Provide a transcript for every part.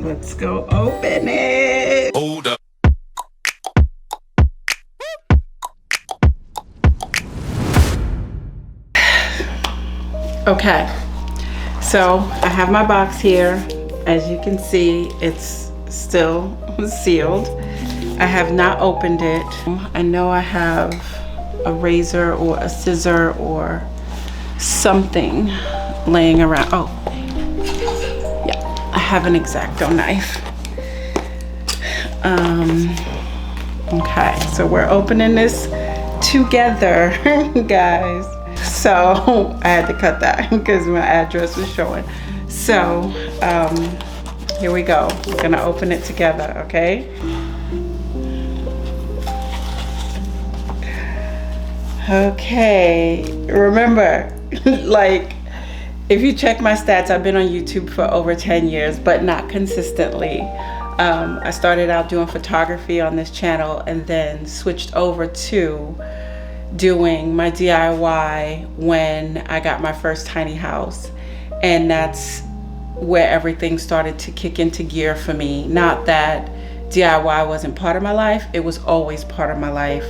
Let's go open it. Hold up. Okay, so I have my box here. As you can see, it's still sealed. I have not opened it. I know I have a razor or a scissor or something laying around. Oh, yeah, I have an X-Acto knife. Okay, so we're opening this together, guys. So I had to cut that because my address was showing. So here we go. We're gonna open it together, okay? Okay, remember, like, if you check my stats, I've been on YouTube for over 10 years, but not consistently. I started out doing photography on this channel and then switched over to doing my DIY when I got my first tiny house. And that's where everything started to kick into gear for me. Not that DIY wasn't part of my life, it was always part of my life.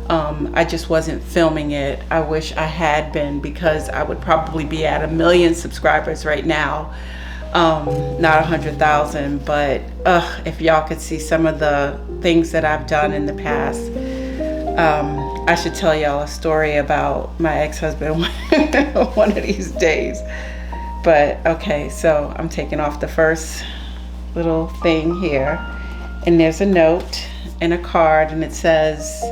I just wasn't filming it. I wish I had been, because I would probably be at 1 million subscribers right now. Not 100,000, but if y'all could see some of the things that I've done in the past. I should tell y'all a story about my ex-husband one of these days. But okay, so I'm taking off the first little thing here, and there's a note and a card, and it says,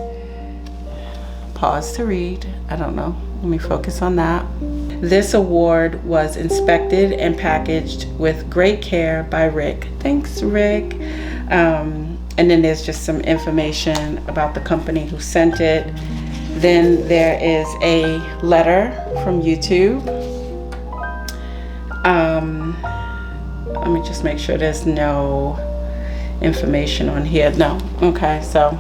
pause to read. I don't know, let me focus on that. This award was inspected and packaged with great care by Rick. Thanks, Rick. And then there's just some information about the company who sent it. Then there is a letter from YouTube. Let me just make sure there's no information on here. No. Okay, so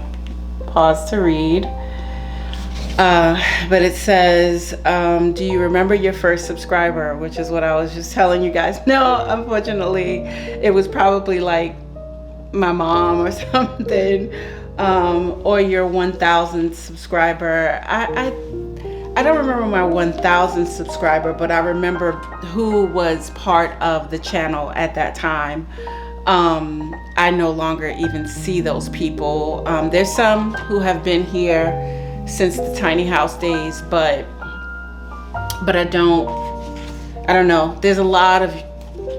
pause to read. But it says, do you remember your first subscriber? Which is what I was just telling you guys. No, unfortunately, it was probably like my mom or something, or your 1,000th subscriber. I don't remember my 1,000th subscriber, but I remember who was part of the channel at that time. I no longer even see those people. There's some who have been here since the tiny house days, but I don't know. There's a lot of,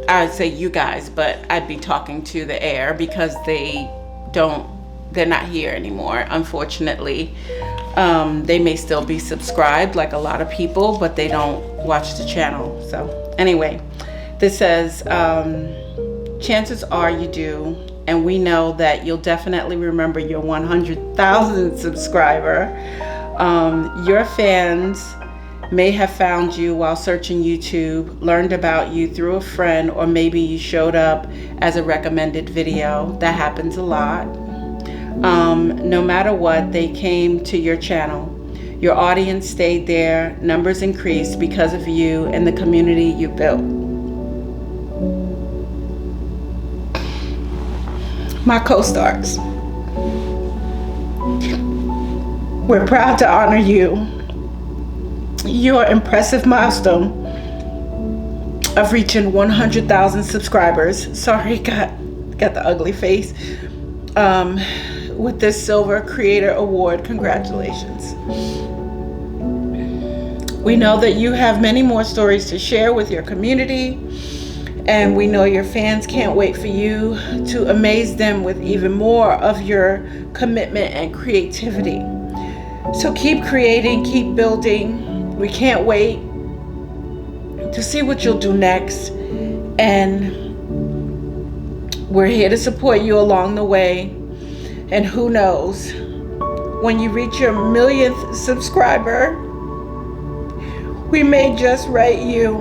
I'd say you guys, but I'd be talking to the air because they're not here anymore, unfortunately. They may still be subscribed like a lot of people, but they don't watch the channel. So anyway, this says, chances are you do, and we know that you'll definitely remember your 100,000th subscriber. Your fans may have found you while searching YouTube, learned about you through a friend, or maybe you showed up as a recommended video. That happens a lot. No matter what, they came to your channel. Your audience stayed there, numbers increased because of you and the community you built. My co-stars, we're proud to honor you. Your impressive milestone of reaching 100,000 subscribers. Sorry, got the ugly face. With this Silver Creator Award, congratulations. We know that you have many more stories to share with your community, and we know your fans can't wait for you to amaze them with even more of your commitment and creativity. So keep creating, keep building. We can't wait to see what you'll do next, and we're here to support you along the way. And who knows, when you reach your 1,000,000th subscriber, we may just write you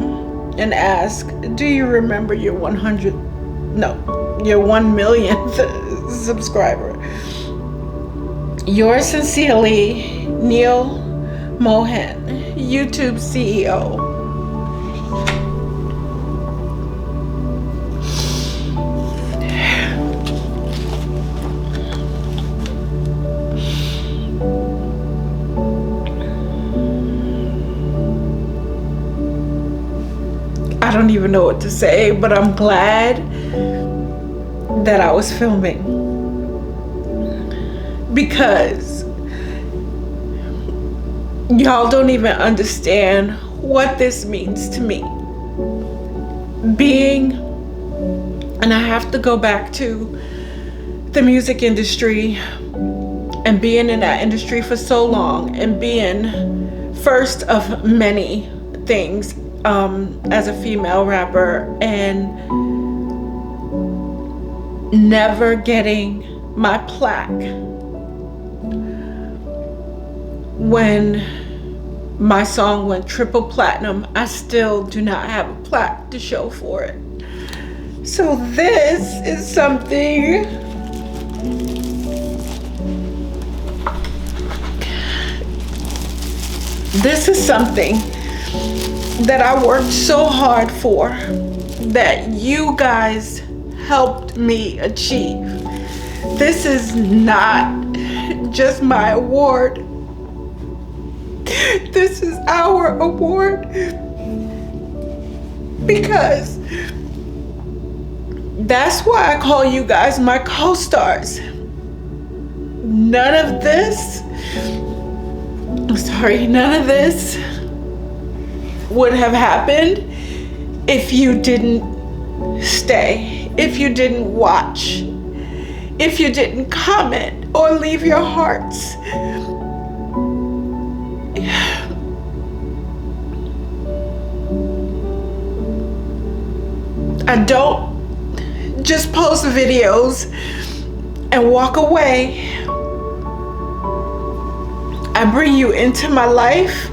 and ask, do you remember your 1,000,000th subscriber? Yours sincerely, Neil Mohan, YouTube CEO. even know what to say, but I'm glad that I was filming, because y'all don't even understand what this means to me. And I have to go back to the music industry and being in that industry for so long and being first of many things as a female rapper, and never getting my plaque. When my song went triple platinum, I still do not have a plaque to show for it. So this is something that I worked so hard for, that you guys helped me achieve. This is not just my award. This is our award, because that's why I call you guys my co-stars. None of this would have happened if you didn't stay, if you didn't watch, if you didn't comment or leave your hearts. I don't just post videos and walk away. I bring you into my life,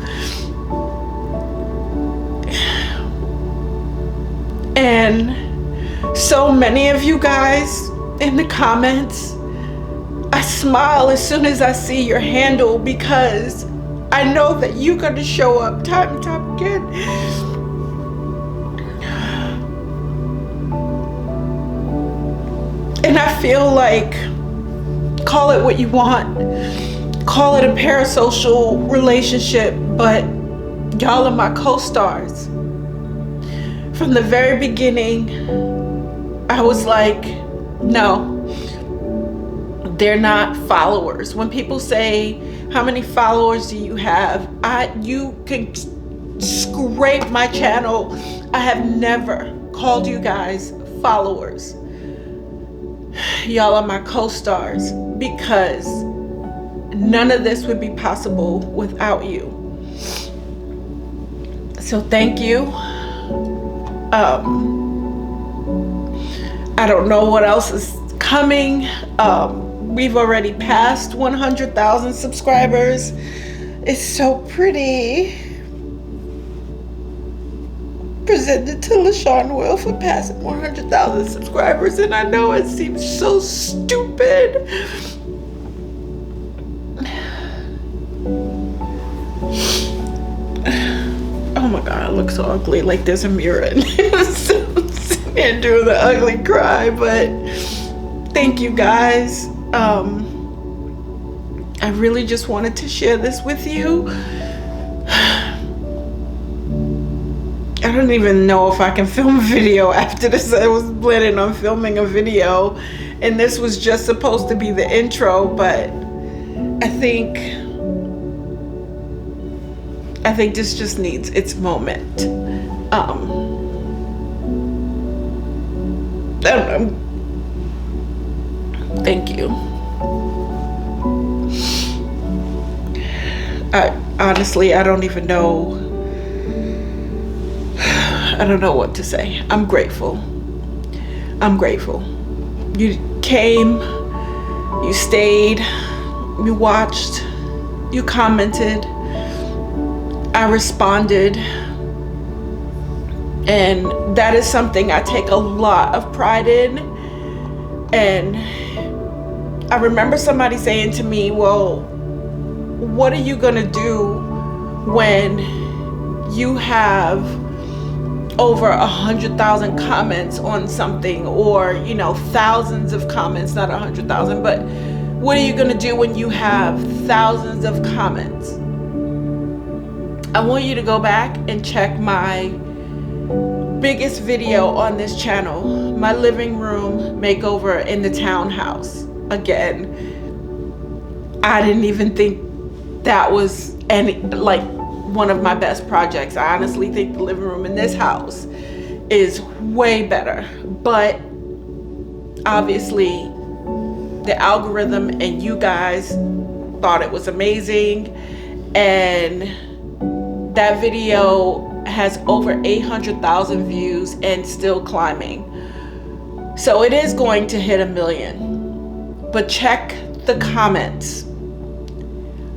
and so many of you guys in the comments, I smile as soon as I see your handle, because I know that you're going to show up time and time again. And I feel like, call it what you want, call it a parasocial relationship, but y'all are my co-stars. From the very beginning, I was like, no, they're not followers. When people say, how many followers do you have? You can scrape my channel. I have never called you guys followers. Y'all are my co-stars, because none of this would be possible without you. So thank you. I don't know what else is coming. We've already passed 100,000 subscribers. It's so pretty. Presented to LaShawn Will for passing 100,000 subscribers, and I know it seems so stupid. Oh my God, I look so ugly. Like there's a mirror in there. So I'm sitting here doing the ugly cry, but thank you guys. I really just wanted to share this with you. I don't even know if I can film a video after this. I was planning on filming a video, and this was just supposed to be the intro, but I think this just needs its moment. Thank you. Honestly, I don't even know. I don't know what to say. I'm grateful. I'm grateful. You came, you stayed, you watched, you commented, I responded, and that is something I take a lot of pride in. And I remember somebody saying to me, well, what are you gonna do when you have over 100,000 comments on something, or thousands of comments, not 100,000, but what are you gonna do when you have thousands of comments? I want you to go back and check my biggest video on this channel, my living room makeover in the townhouse. Again, I didn't even think that was one of my best projects. I honestly think the living room in this house is way better, but obviously the algorithm and you guys thought it was amazing, and that video has over 800,000 views and still climbing. So it is going to hit 1 million. But check the comments.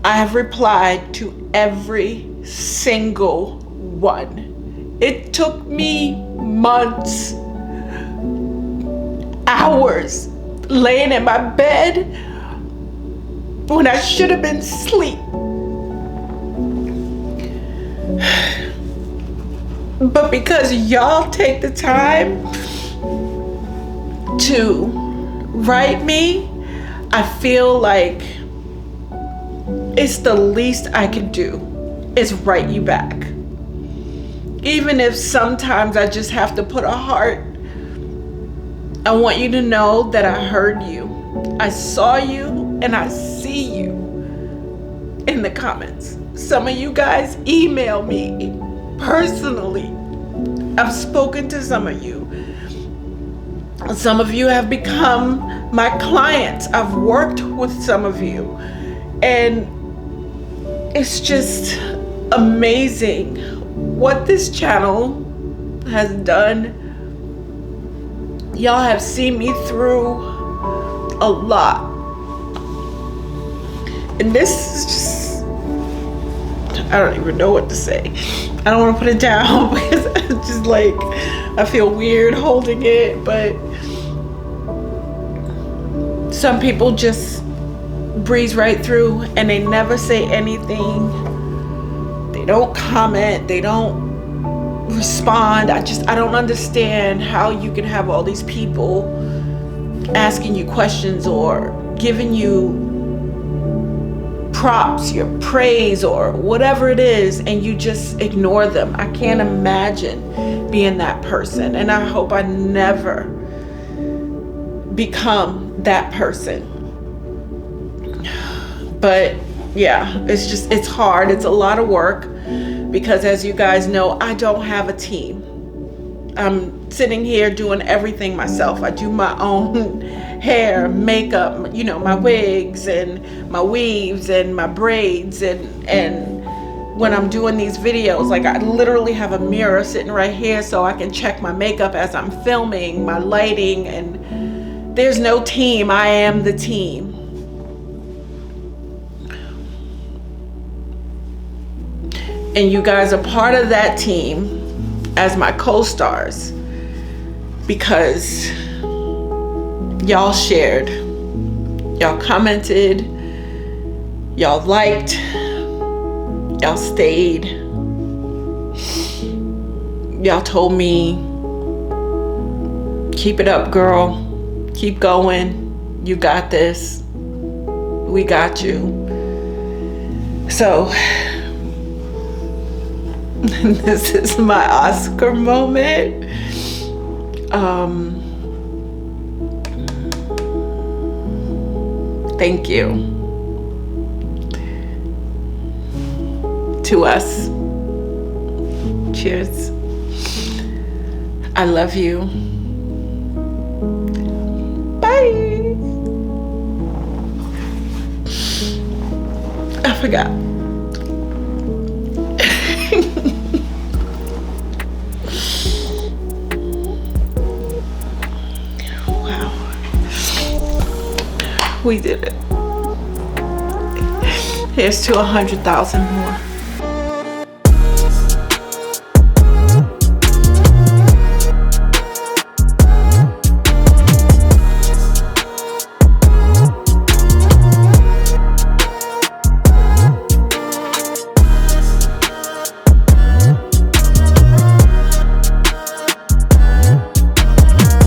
I have replied to every single one. It took me months, hours, laying in my bed when I should have been asleep. But because y'all take the time to write me, I feel like it's the least I can do is write you back. Even if sometimes I just have to put a heart. I want you to know that I heard you. I saw you and I see you in the comments. Some of you guys email me personally. I've spoken to some of you. Some of you have become my clients. I've worked with some of you. And it's just amazing what this channel has done. Y'all have seen me through a lot. And this is just, I don't even know what to say. I don't want to put it down because it's just like, I feel weird holding it, but some people just breeze right through and they never say anything. They don't comment, they don't respond. I don't understand how you can have all these people asking you questions or giving you props, your praise, or whatever it is, and you just ignore them. I can't imagine being that person, and I hope I never become that person. But yeah, it's hard. It's a lot of work because, as you guys know, I don't have a team. I'm sitting here doing everything myself. I do my own hair, makeup, you know, my wigs and my weaves and my braids, and when I'm doing these videos, like, I literally have a mirror sitting right here so I can check my makeup as I'm filming, my lighting, and there's no team. I am the team. And you guys are part of that team as my co-stars because y'all shared, y'all commented, y'all liked, y'all stayed, y'all told me, keep it up, girl, keep going, you got this, we got you. So this is my Oscar moment. Thank you to us. Cheers. I love you. Bye. I forgot. We did it. Here's to 100,000 more.